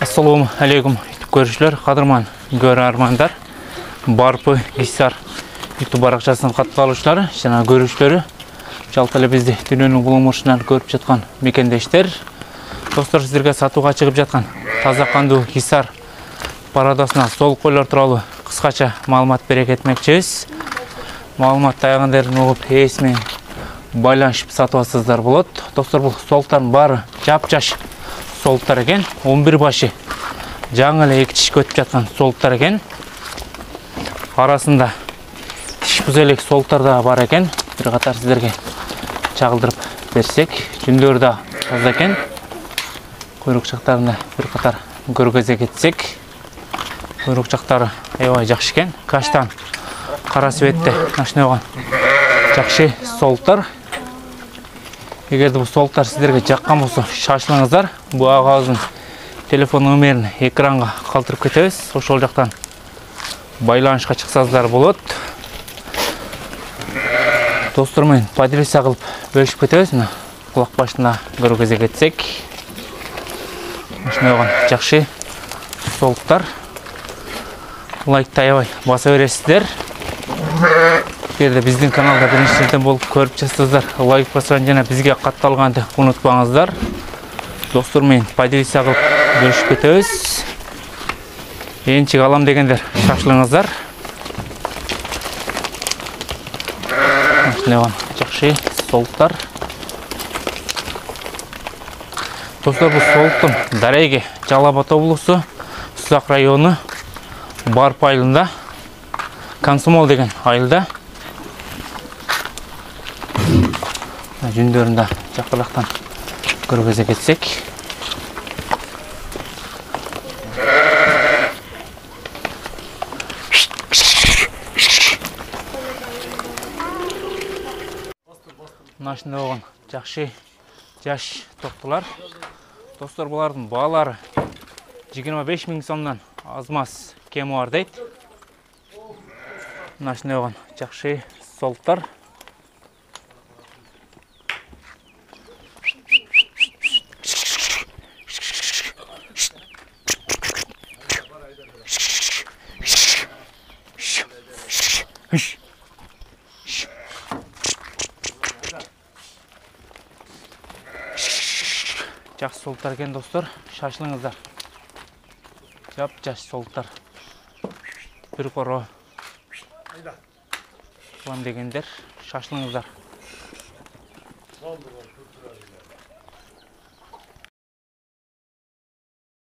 Assalamu alaikum көрушілер, қадырман көрермандар, Барпы Исар YouTube барақшасының қатысушылары, жана көрушілері, жалпы эле бизди дүйнөнүн булумушунан көрүп жаткан мекендештер, достор, сиздерге сатууга чыгып жаткан таза кандуу Исар парадасына сол койлор тууралуу кыскача маалымат бере кетмекчибиз. Маалымат аягындарын угуп, эсимен байланышып сатып алсаңыздар болот. Достор, бул солтардын баары жап-жаш солттар экен, 11 башы жаңы эле эки тишке өтүп жаткан солттар экен. Арасында тиш бузелек солттар да бар экен. Бир катар сиздерге чагылдырып берсек, жүндөрү да таза экен. Куйрук жактарында бир катар көргөзө кетсек, куйрук жактары аябай жакшы экен. Каштан кара светте начнойгон жакшы солттар. Эгерде бул солттар сиздерге жаккан болсо, шашылыңыздар. Бул агабыздын телефон номерин экранга калтырып кетебиз. Ошол жактан байланышка чыксаңыздар болот. Достор менен поделиться кылып бөлүшүп кетебиз. Кулак башына көргөзө кетсек, ушундайган жакшы солттар. Лайкты аябай баса бересиздер. Эгерде биздин каналда биринчиден болуп көрүп жатсаңыздар, лайк басууну жана бизге катталганды унутпаңыздар. Достор менен поделиться кылып бөлүшүп кетебиз. Энчик алам дегендер шашылыңыздар. Ушундайган жакшы солттар. Достор, бул солттун дареги Жалал Абад облусу, Сузак району, Барпы айылында, Комсомол деген айылда. Жүндөрүндө жакырактан көргөзө кетсек, мынашында болгон жакшы жаш токтулар. Достор, булардын баалары 25 000 сомдон азмас кеми бар дейт. Мынашында болгон жакшы солттар. Жакшы солттар экен, достор, шашылыңыздар. Жап-жаш солттар. Бир коро дегендер, шашылыңыздар.